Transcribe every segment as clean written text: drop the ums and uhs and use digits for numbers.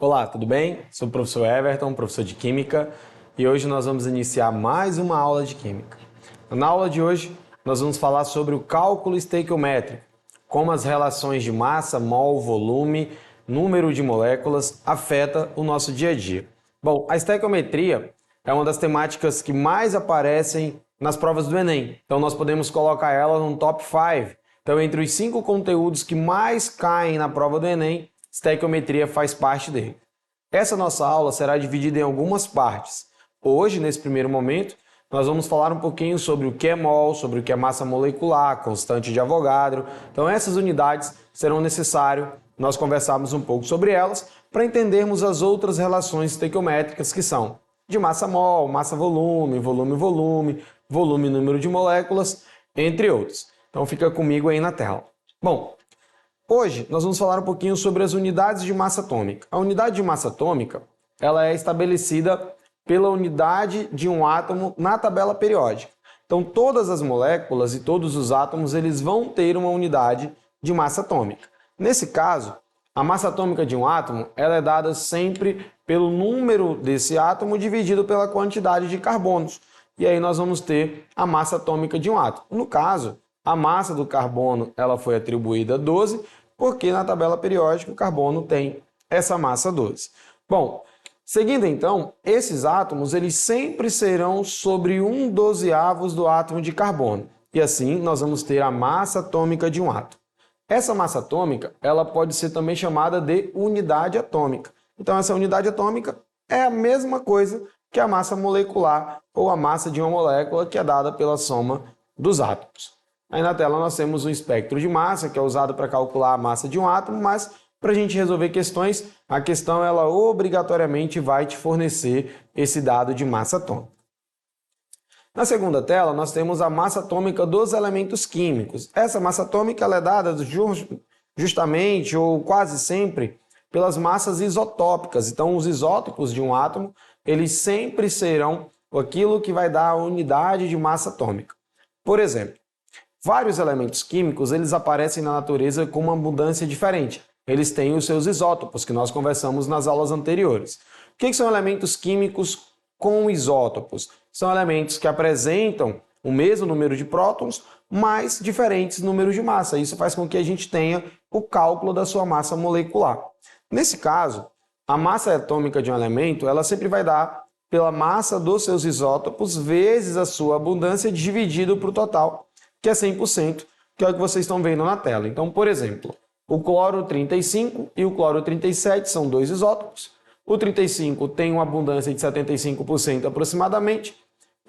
Olá, tudo bem? Sou o professor Everton, professor de Química, e hoje nós vamos iniciar mais uma aula de Química. Na aula de hoje, nós vamos falar sobre o cálculo estequiométrico, como as relações de massa, mol, volume, número de moléculas afeta o nosso dia a dia. Bom, a estequiometria é uma das temáticas que mais aparecem nas provas do Enem, então nós podemos colocar ela no top 5. Então, entre os 5 conteúdos que mais caem na prova do Enem, estequiometria faz parte dele. Essa nossa aula será dividida em algumas partes. Hoje, nesse primeiro momento, nós vamos falar um pouquinho sobre o que é mol, sobre o que é massa molecular, constante de Avogadro. Então, essas unidades serão necessárias nós conversarmos um pouco sobre elas para entendermos as outras relações estequiométricas que são de massa-mol, massa-volume, volume-volume, volume-número de moléculas, entre outros. Então, fica comigo aí na tela. Bom, hoje nós vamos falar um pouquinho sobre as unidades de massa atômica. A unidade de massa atômica ela é estabelecida pela unidade de um átomo na tabela periódica. Então, todas as moléculas e todos os átomos eles vão ter uma unidade de massa atômica. Nesse caso, a massa atômica de um átomo ela é dada sempre pelo número desse átomo dividido pela quantidade de carbonos. E aí nós vamos ter a massa atômica de um átomo. No caso, a massa do carbono ela foi atribuída a 12, porque na tabela periódica o carbono tem essa massa 12. Bom, seguindo então, esses átomos eles sempre serão sobre 1/12 do átomo de carbono. E assim nós vamos ter a massa atômica de um átomo. Essa massa atômica ela pode ser também chamada de unidade atômica. Então essa unidade atômica é a mesma coisa que a massa molecular ou a massa de uma molécula que é dada pela soma dos átomos. Aí na tela nós temos um espectro de massa, que é usado para calcular a massa de um átomo, mas para a gente resolver questões, a questão ela obrigatoriamente vai te fornecer esse dado de massa atômica. Na segunda tela nós temos a massa atômica dos elementos químicos. Essa massa atômica ela é dada justamente ou quase sempre pelas massas isotópicas. Então os isótopos de um átomo, eles sempre serão aquilo que vai dar a unidade de massa atômica. Por exemplo, vários elementos químicos eles aparecem na natureza com uma abundância diferente. Eles têm os seus isótopos, que nós conversamos nas aulas anteriores. O que são elementos químicos com isótopos? São elementos que apresentam o mesmo número de prótons, mas diferentes números de massa. Isso faz com que a gente tenha o cálculo da sua massa molecular. Nesse caso, a massa atômica de um elemento ela sempre vai dar pela massa dos seus isótopos vezes a sua abundância dividido para o total, que é 100%, que é o que vocês estão vendo na tela. Então, por exemplo, o cloro 35 e o cloro 37 são dois isótopos. O 35 tem uma abundância de 75% aproximadamente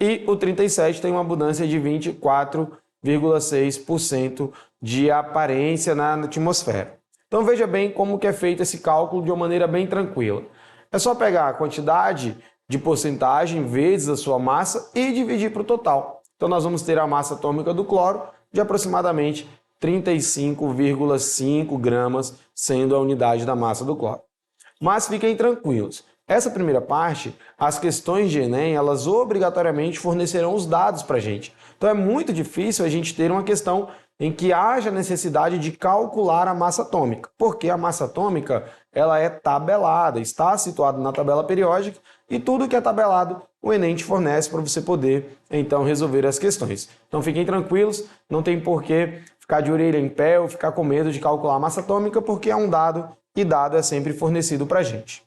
e o 37 tem uma abundância de 24,6% de aparência na atmosfera. Então, veja bem como que é feito esse cálculo de uma maneira bem tranquila. É só pegar a quantidade de porcentagem vezes a sua massa e dividir para o total. Então, nós vamos ter a massa atômica do cloro de aproximadamente 35,5 gramas, sendo a unidade da massa do cloro. Mas fiquem tranquilos. Essa primeira parte, as questões de Enem, elas obrigatoriamente fornecerão os dados para a gente. Então, é muito difícil a gente ter uma questão em que haja necessidade de calcular a massa atômica, porque a massa atômica ela é tabelada, está situada na tabela periódica e tudo que é tabelado o Enem te fornece para você poder, então, resolver as questões. Então, fiquem tranquilos, não tem por que ficar de orelha em pé ou ficar com medo de calcular a massa atômica, porque é um dado e dado é sempre fornecido para a gente.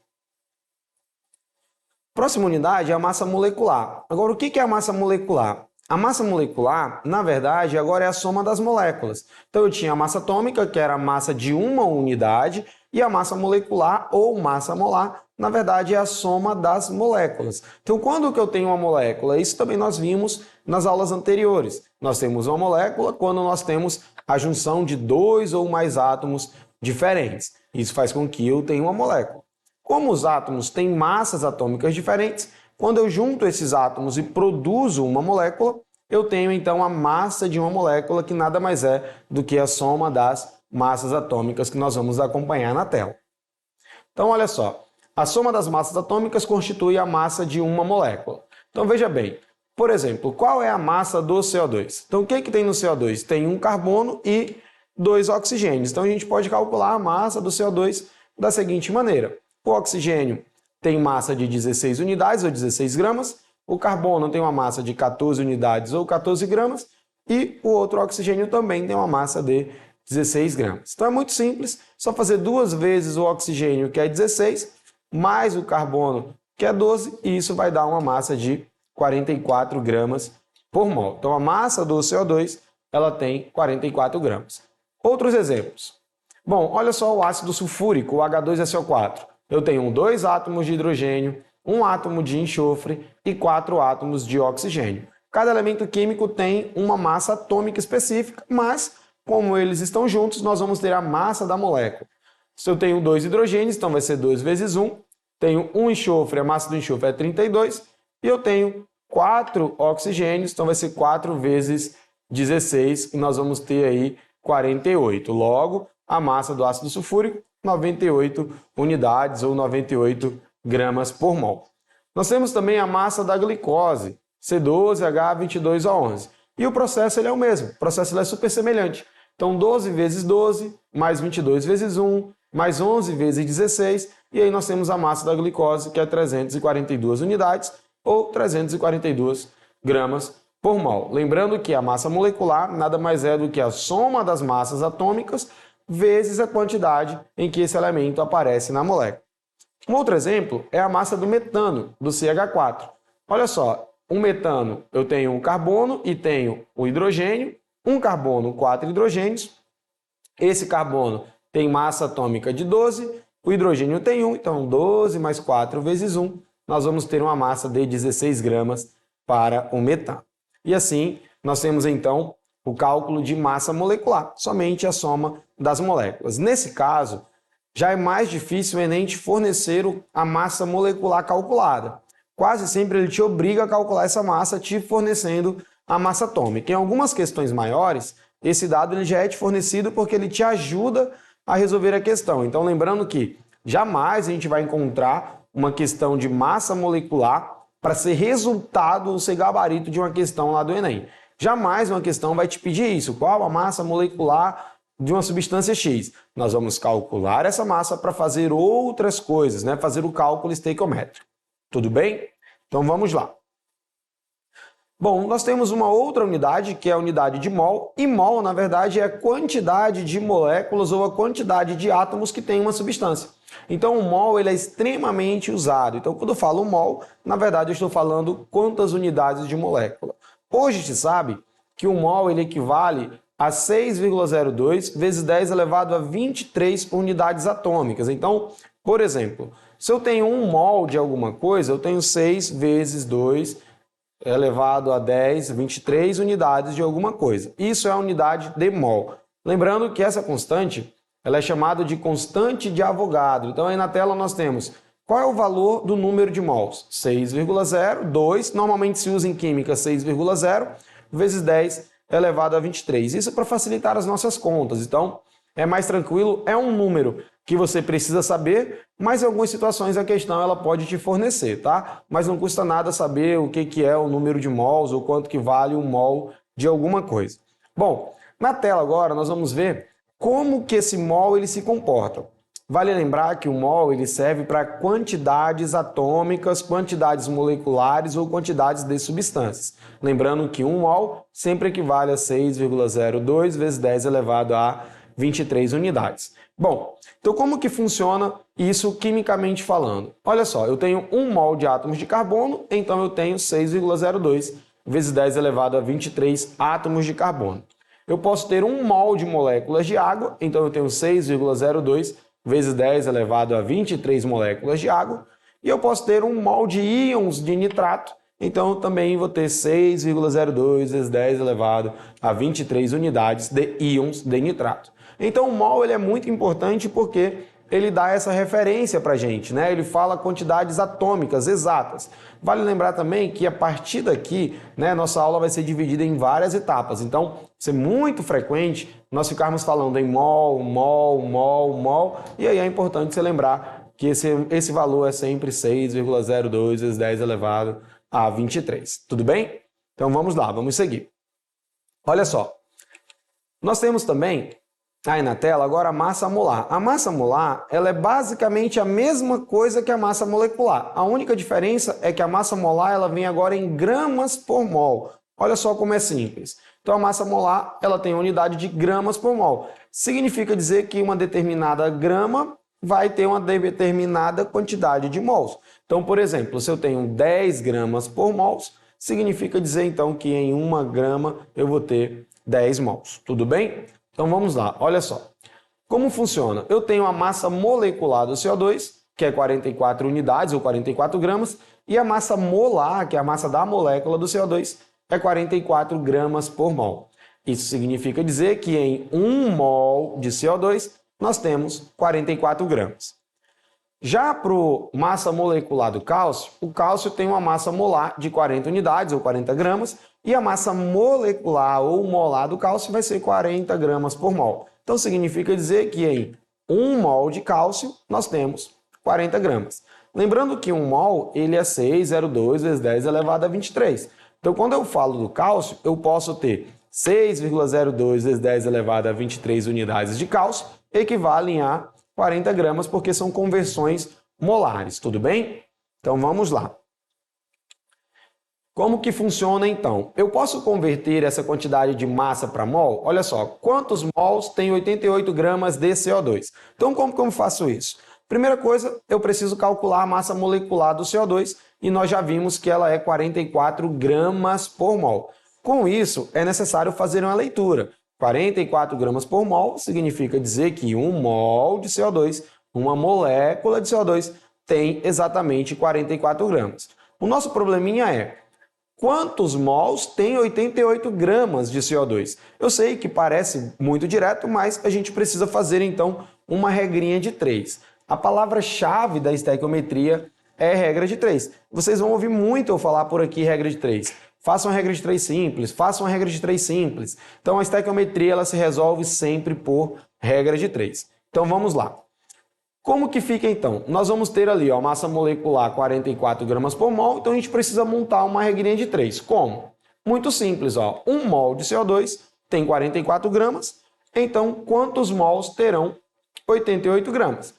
Próxima unidade é a massa molecular. Agora, o que é a massa molecular? A massa molecular, na verdade, agora é a soma das moléculas. Então, eu tinha a massa atômica, que era a massa de uma unidade, e a massa molecular, ou massa molar, na verdade, é a soma das moléculas. Então, quando que eu tenho uma molécula? Isso também nós vimos nas aulas anteriores. Nós temos uma molécula quando nós temos a junção de dois ou mais átomos diferentes. Isso faz com que eu tenha uma molécula. Como os átomos têm massas atômicas diferentes, quando eu junto esses átomos e produzo uma molécula, eu tenho então a massa de uma molécula que nada mais é do que a soma das massas atômicas que nós vamos acompanhar na tela. Então, olha só, a soma das massas atômicas constitui a massa de uma molécula. Então, veja bem, por exemplo, qual é a massa do CO2? Então, o que tem no CO2? Tem um carbono e 2 oxigênios. Então, a gente pode calcular a massa do CO2 da seguinte maneira. O oxigênio tem massa de 16 unidades ou 16 gramas, o carbono tem uma massa de 14 unidades ou 14 gramas e o outro oxigênio também tem uma massa de 16 gramas. Então é muito simples, só fazer 2 vezes o oxigênio, que é 16, mais o carbono, que é 12, e isso vai dar uma massa de 44 gramas por mol. Então a massa do CO2 ela tem 44 gramas. Outros exemplos. Bom, olha só o ácido sulfúrico, o H2SO4. Eu tenho 2 átomos de hidrogênio, 1 átomo de enxofre e 4 átomos de oxigênio. Cada elemento químico tem uma massa atômica específica, mas como eles estão juntos, nós vamos ter a massa da molécula. Se eu tenho 2 hidrogênios, então vai ser 2 vezes 1. Tenho 1 enxofre, a massa do enxofre é 32. E eu tenho 4 oxigênios, então vai ser 4 vezes 16, e nós vamos ter aí 48. Logo, a massa do ácido sulfúrico, 98 unidades ou 98 gramas por mol. Nós temos também a massa da glicose, C12H22O11. E o processo ele é o mesmo, o processo ele é super semelhante. Então 12 vezes 12, mais 22 vezes 1, mais 11 vezes 16, e aí nós temos a massa da glicose, que é 342 unidades, ou 342 gramas por mol. Lembrando que a massa molecular nada mais é do que a soma das massas atômicas vezes a quantidade em que esse elemento aparece na molécula. Um outro exemplo é a massa do metano, do CH4. Olha só, um metano eu tenho um carbono e tenho o hidrogênio, um carbono, 4 hidrogênios. Esse carbono tem massa atômica de 12, o hidrogênio tem 1, então 12 mais 4 vezes 1, nós vamos ter uma massa de 16 gramas para o metano. E assim, nós temos então o cálculo de massa molecular, somente a soma das moléculas. Nesse caso, já é mais difícil o Enem te fornecer a massa molecular calculada. Quase sempre ele te obriga a calcular essa massa, te fornecendo a massa atômica. Em algumas questões maiores, esse dado ele já é te fornecido porque ele te ajuda a resolver a questão. Então, lembrando que jamais a gente vai encontrar uma questão de massa molecular para ser resultado ou ser gabarito de uma questão lá do Enem. Jamais uma questão vai te pedir isso. Qual a massa molecular de uma substância X? Nós vamos calcular essa massa para fazer outras coisas, né? Fazer o cálculo estequiométrico. Tudo bem? Então vamos lá. Bom, nós temos uma outra unidade, que é a unidade de mol, e mol, na verdade, é a quantidade de moléculas ou a quantidade de átomos que tem uma substância. Então, o mol ele é extremamente usado. Então, quando eu falo mol, na verdade, eu estou falando quantas unidades de molécula. Hoje se sabe que o mol ele equivale a 6,02 vezes 10 elevado a 23 unidades atômicas. Então, por exemplo, se eu tenho 1 mol de alguma coisa, eu tenho 6 vezes 2 elevado a 10, 23 unidades de alguma coisa. Isso é a unidade de mol. Lembrando que essa constante ela é chamada de constante de Avogadro. Então, aí na tela nós temos qual é o valor do número de mols? 6,02, normalmente se usa em química 6,0 vezes 10 elevado a 23. Isso para facilitar as nossas contas. Então, é mais tranquilo, é um número que você precisa saber, mas em algumas situações a questão ela pode te fornecer, tá? Mas não custa nada saber o que é o número de mols ou quanto que vale um mol de alguma coisa. Bom, na tela agora nós vamos ver como que esse mol ele se comporta. Vale lembrar que o mol ele serve para quantidades atômicas, quantidades moleculares ou quantidades de substâncias. Lembrando que 1 mol sempre equivale a 6,02 vezes 10 elevado a 23 unidades. Bom, então como que funciona isso quimicamente falando? Olha só, eu tenho 1 mol de átomos de carbono, então eu tenho 6,02 vezes 10 elevado a 23 átomos de carbono. Eu posso ter 1 mol de moléculas de água, então eu tenho 6,02 vezes 10 elevado a 23 moléculas de água. E eu posso ter 1 mol de íons de nitrato, então eu também vou ter 6,02 vezes 10 elevado a 23 unidades de íons de nitrato. Então o mol ele é muito importante porque ele dá essa referência para a gente, né? Ele fala quantidades atômicas exatas. Vale lembrar também que a partir daqui, né, nossa aula vai ser dividida em várias etapas. Então, vai ser muito frequente nós ficarmos falando em mol, mol, mol, mol. E aí é importante você lembrar que esse valor é sempre 6,02 vezes 10 elevado a 23. Tudo bem? Então vamos lá, vamos seguir. Olha só. Nós temos também Aí na tela, agora a massa molar. A massa molar, ela é basicamente a mesma coisa que a massa molecular. A única diferença é que a massa molar, ela vem agora em gramas por mol. Olha só como é simples. Então a massa molar, ela tem a unidade de gramas por mol. Significa dizer que uma determinada grama vai ter uma determinada quantidade de mols. Então, por exemplo, se eu tenho 10 gramas por mols, significa dizer então que em 1 grama eu vou ter 10 mols. Tudo bem? Então vamos lá, olha só. Como funciona? Eu tenho a massa molecular do CO2, que é 44 unidades ou 44 gramas, e a massa molar, que é a massa da molécula do CO2, é 44 gramas por mol. Isso significa dizer que em 1 mol de CO2 nós temos 44 gramas. Já para a massa molecular do cálcio, o cálcio tem uma massa molar de 40 unidades ou 40 gramas e a massa molecular ou molar do cálcio vai ser 40 gramas por mol. Então significa dizer que em 1 mol de cálcio nós temos 40 gramas. Lembrando que 1 mol ele é 6,02 vezes 10 elevado a 23. Então quando eu falo do cálcio, eu posso ter 6,02 vezes 10 elevado a 23 unidades de cálcio, equivalem a 40 gramas, porque são conversões molares, tudo bem? Então vamos lá. Como que funciona então? Eu posso converter essa quantidade de massa para mol? Olha só, quantos mols tem 88 gramas de CO2? Então como que eu faço isso? Primeira coisa, eu preciso calcular a massa molecular do CO2 e nós já vimos que ela é 44 gramas por mol. Com isso, é necessário fazer uma leitura. 44 gramas por mol significa dizer que 1 mol de CO2, uma molécula de CO2, tem exatamente 44 gramas. O nosso probleminha é, quantos mols tem 88 gramas de CO2? Eu sei que parece muito direto, mas a gente precisa fazer então uma regrinha de 3. A palavra-chave da estequiometria é regra de 3. Vocês vão ouvir muito eu falar por aqui regra de 3. Faça uma regra de 3 simples, faça uma regra de 3 simples. Então a estequiometria ela se resolve sempre por regra de 3. Então vamos lá. Como que fica então? Nós vamos ter ali a massa molecular 44 gramas por mol, então a gente precisa montar uma regrinha de 3. Como? Muito simples, 1 mol de CO2 tem 44 gramas, então quantos mols terão 88 gramas?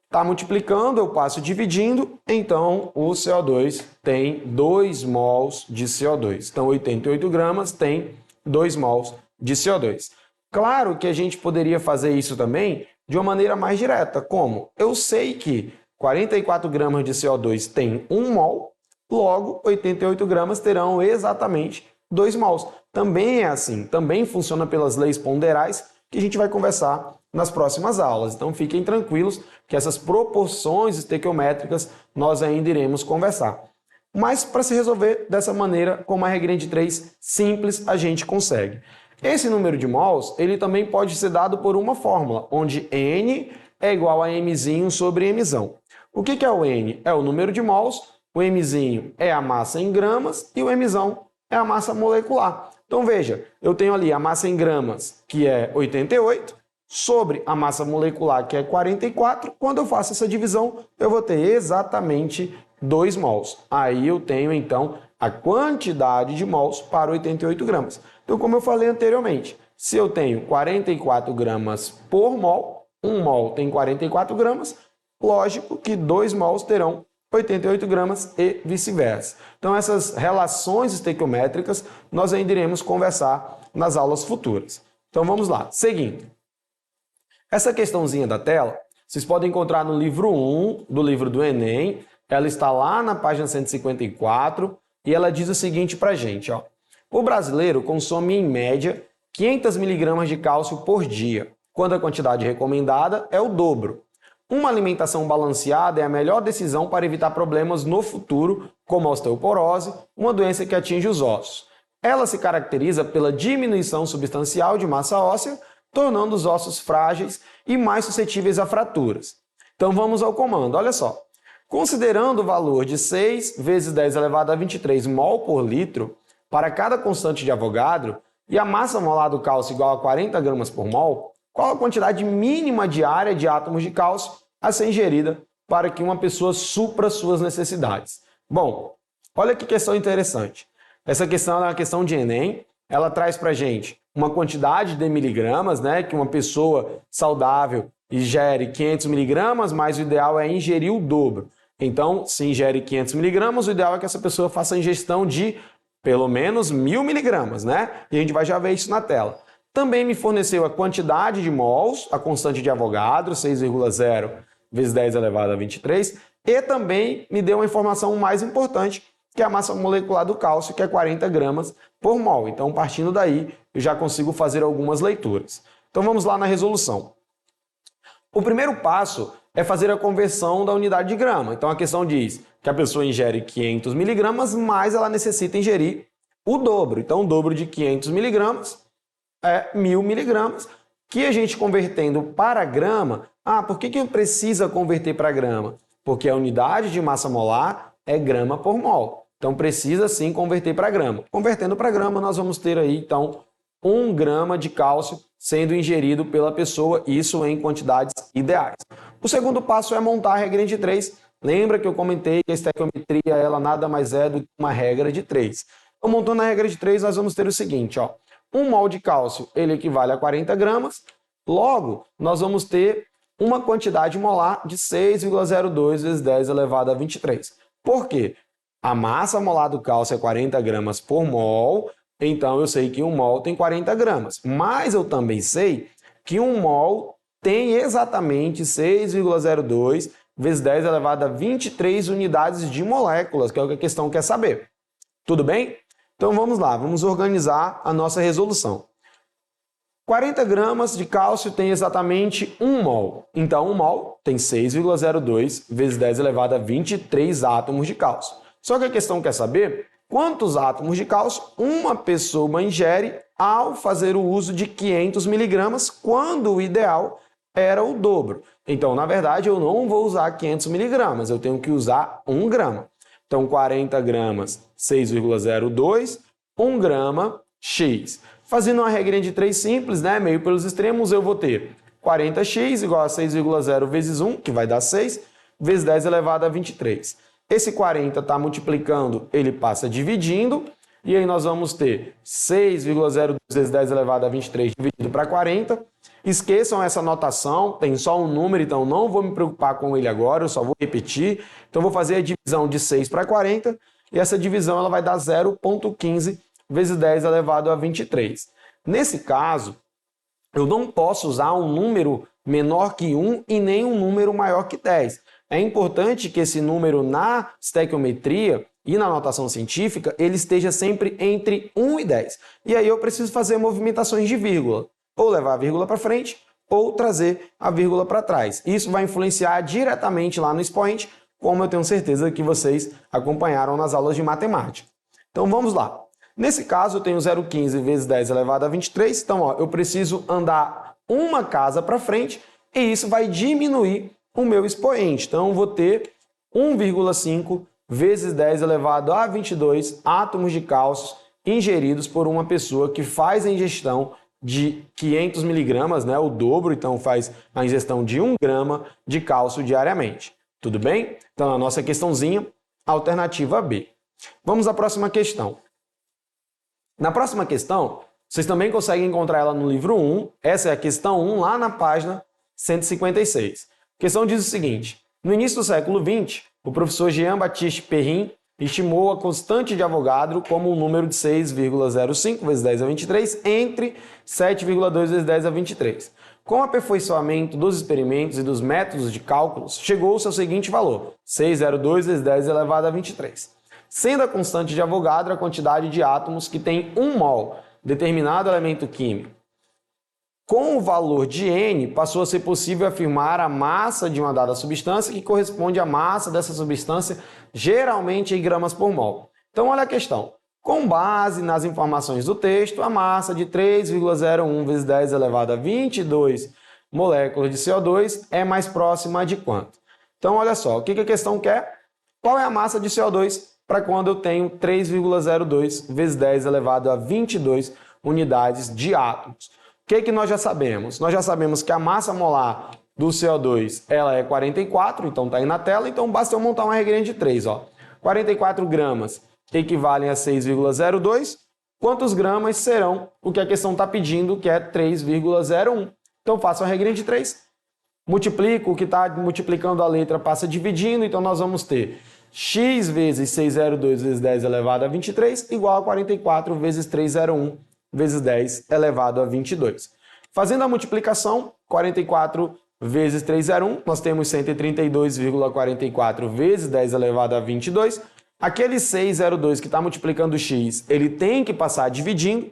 Está multiplicando, eu passo dividindo, então o CO2 tem 2 mols de CO2. Então 88 gramas tem 2 mols de CO2. Claro que a gente poderia fazer isso também de uma maneira mais direta. Como? Eu sei que 44 gramas de CO2 tem 1 mol, logo 88 gramas terão exatamente 2 mols. Também é assim, também funciona pelas leis ponderais, que a gente vai conversar nas próximas aulas. Então fiquem tranquilos que essas proporções estequiométricas nós ainda iremos conversar. Mas para se resolver dessa maneira, com uma regrinha de 3 simples, a gente consegue. Esse número de mols, ele também pode ser dado por uma fórmula, onde N é igual a Mzinho sobre Mzão. O que é o N? É o número de mols, o Mzinho é a massa em gramas e o Mzão é a massa molecular. Então veja, eu tenho ali a massa em gramas, que é 88, sobre a massa molecular, que é 44. Quando eu faço essa divisão, eu vou ter exatamente 2 mols. Aí eu tenho, então, a quantidade de mols para 88 gramas. Então, como eu falei anteriormente, se eu tenho 44 gramas por mol, 1 mol tem 44 gramas, lógico que 2 mols terão 88 gramas e vice-versa. Então, essas relações estequiométricas nós ainda iremos conversar nas aulas futuras. Então, vamos lá. Seguindo. Essa questãozinha da tela, vocês podem encontrar no livro 1 do livro do Enem. Ela está lá na página 154 e ela diz o seguinte para a gente. O brasileiro consome, em média, 500 mg de cálcio por dia, quando a quantidade recomendada é o dobro. Uma alimentação balanceada é a melhor decisão para evitar problemas no futuro, como a osteoporose, uma doença que atinge os ossos. Ela se caracteriza pela diminuição substancial de massa óssea, tornando os ossos frágeis e mais suscetíveis a fraturas. Então vamos ao comando, olha só. Considerando o valor de 6 vezes 10 elevado a 23 mol por litro para cada constante de Avogadro e a massa molar do cálcio igual a 40 gramas por mol, qual a quantidade mínima diária de átomos de cálcio a ser ingerida para que uma pessoa supra suas necessidades? Bom, olha que questão interessante. Essa questão é uma questão de Enem. ela traz para a gente uma quantidade de miligramas, né, que uma pessoa saudável ingere 500 miligramas, mas o ideal é ingerir o dobro. Então, se ingere 500 miligramas, o ideal é que essa pessoa faça a ingestão de pelo menos 1000 miligramas, né? E a gente vai já ver isso na tela. Também me forneceu a quantidade de mols, a constante de Avogadro, 6,0 vezes 10 elevado a 23, e também me deu uma informação mais importante, que é a massa molecular do cálcio, que é 40 gramas por mol. Então, partindo daí, eu já consigo fazer algumas leituras. Então, vamos lá na resolução. O primeiro passo é fazer a conversão da unidade de grama. Então, a questão diz que a pessoa ingere 500 miligramas, mas ela necessita ingerir o dobro. Então, o dobro de 500 miligramas é 1000 miligramas, que a gente convertendo para grama. Por que precisa converter para grama? Porque a unidade de massa molar é grama por mol. Então, precisa sim converter para grama. Convertendo para grama, nós vamos ter aí, então, 1 grama de cálcio sendo ingerido pela pessoa, isso em quantidades ideais. O segundo passo é montar a regra de 3. Lembra que eu comentei que a estequiometria ela nada mais é do que uma regra de 3. Então, montando a regra de 3, nós vamos ter o seguinte, 1 mol de cálcio ele equivale a 40 gramas, logo, nós vamos ter uma quantidade molar de 6,02 vezes 10 elevado a 23. Por quê? A massa molar do cálcio é 40 gramas por mol, então eu sei que 1 mol tem 40 gramas. Mas eu também sei que 1 mol tem exatamente 6,02 vezes 10 elevado a 23 unidades de moléculas, que é o que a questão quer saber. Tudo bem? Então vamos lá, vamos organizar a nossa resolução. 40 gramas de cálcio tem exatamente 1 mol. Então 1 mol tem 6,02 vezes 10 elevado a 23 átomos de cálcio. Só que a questão quer saber quantos átomos de cálcio uma pessoa ingere ao fazer o uso de 500 miligramas, quando o ideal era o dobro. Então, na verdade, eu não vou usar 500 miligramas, eu tenho que usar 1 grama. Então, 40 gramas, 6,02, 1 grama, x. Fazendo uma regrinha de 3 simples, né, meio pelos extremos, eu vou ter 40x igual a 6,0 vezes 1, que vai dar 6, vezes 10 elevado a 23. Esse 40 está multiplicando, ele passa dividindo, e aí nós vamos ter 6,02 vezes 10 elevado a 23 dividido para 40. Esqueçam essa notação, tem só um número, então não vou me preocupar com ele agora, eu só vou repetir. Então, vou fazer a divisão de 6 para 40, e essa divisão ela vai dar 0,15 vezes 10 elevado a 23. Nesse caso, eu não posso usar um número menor que 1 e nem um número maior que 10. É importante que esse número na estequiometria e na notação científica, ele esteja sempre entre 1 e 10. E aí eu preciso fazer movimentações de vírgula, ou levar a vírgula para frente, ou trazer a vírgula para trás. Isso vai influenciar diretamente lá no expoente, como eu tenho certeza que vocês acompanharam nas aulas de matemática. Então vamos lá. Nesse caso, eu tenho 0,15 vezes 10 elevado a 23, então eu preciso andar uma casa para frente, e isso vai diminuir o meu expoente. Então eu vou ter 1,5 vezes 10 elevado a 22 átomos de cálcio ingeridos por uma pessoa que faz a ingestão de 500 miligramas, né, o dobro, então faz a ingestão de 1 grama de cálcio diariamente. Tudo bem? Então, a nossa questãozinha, alternativa B. Vamos à próxima questão. Na próxima questão, vocês também conseguem encontrar ela no livro 1, essa é a questão 1, lá na página 156. A questão diz o seguinte: no início do século XX, o professor Jean-Baptiste Perrin estimou a constante de Avogadro como um número de 6,05 vezes 10 a 23 entre 7,2 vezes 10 a 23. Com o aperfeiçoamento dos experimentos e dos métodos de cálculos, chegou-se ao seguinte valor, 6,02 vezes 10 elevado a 23. Sendo a constante de Avogadro a quantidade de átomos que tem 1 mol, determinado elemento químico. Com o valor de N, passou a ser possível afirmar a massa de uma dada substância, que corresponde à massa dessa substância, geralmente em gramas por mol. Então, olha a questão. Com base nas informações do texto, a massa de 3,01 vezes 10 elevado a 22 moléculas de CO2 é mais próxima de quanto? Então, olha só, o que a questão quer? Qual é a massa de CO2 para quando eu tenho 3,02 vezes 10 elevado a 22 unidades de átomos? O que nós já sabemos? Nós já sabemos que a massa molar do CO2 ela é 44, então está aí na tela, então basta eu montar uma regrinha de 3. 44 gramas equivalem a 6,02, quantos gramas serão o que a questão está pedindo, que é 3,01. Então, faço a regrinha de 3. Multiplico, o que está multiplicando a letra passa dividindo, então nós vamos ter x vezes 602 vezes 10 elevado a 23 igual a 44 vezes 301 vezes 10 elevado a 22. Fazendo a multiplicação, 44 vezes 301, nós temos 132,44 vezes 10 elevado a 22. Aquele 602 que está multiplicando x, ele tem que passar dividindo,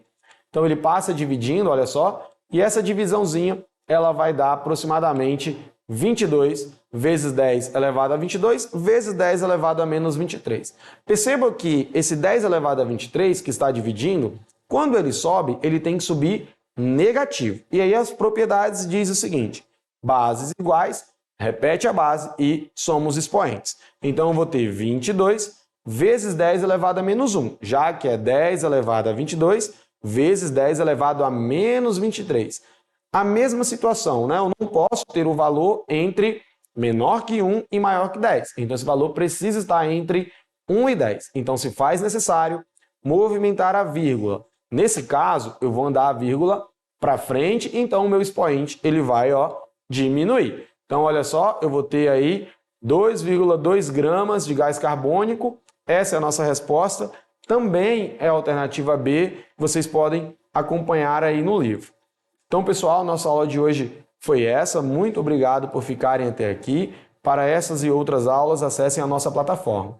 então ele passa dividindo, olha só, e essa divisãozinha, ela vai dar aproximadamente 22 vezes 10 elevado a 22 vezes 10 elevado a menos 23. Perceba que esse 10 elevado a 23 que está dividindo, quando ele sobe, ele tem que subir negativo. E aí as propriedades dizem o seguinte: bases iguais, repete a base e somos expoentes. Então eu vou ter 22 vezes 10 elevado a menos 1, já que é 10 elevado a 22 vezes 10 elevado a menos 23. A mesma situação, né? Eu não posso ter o valor entre menor que 1 e maior que 10. Então esse valor precisa estar entre 1 e 10. Então se faz necessário movimentar a vírgula. Nesse caso, eu vou andar a vírgula para frente, então o meu expoente ele vai diminuir. Então olha só, eu vou ter aí 2,2 gramas de gás carbônico. Essa é a nossa resposta. Também é a alternativa B, vocês podem acompanhar aí no livro. Então, pessoal, nossa aula de hoje foi essa. Muito obrigado por ficarem até aqui. Para essas e outras aulas, acessem a nossa plataforma.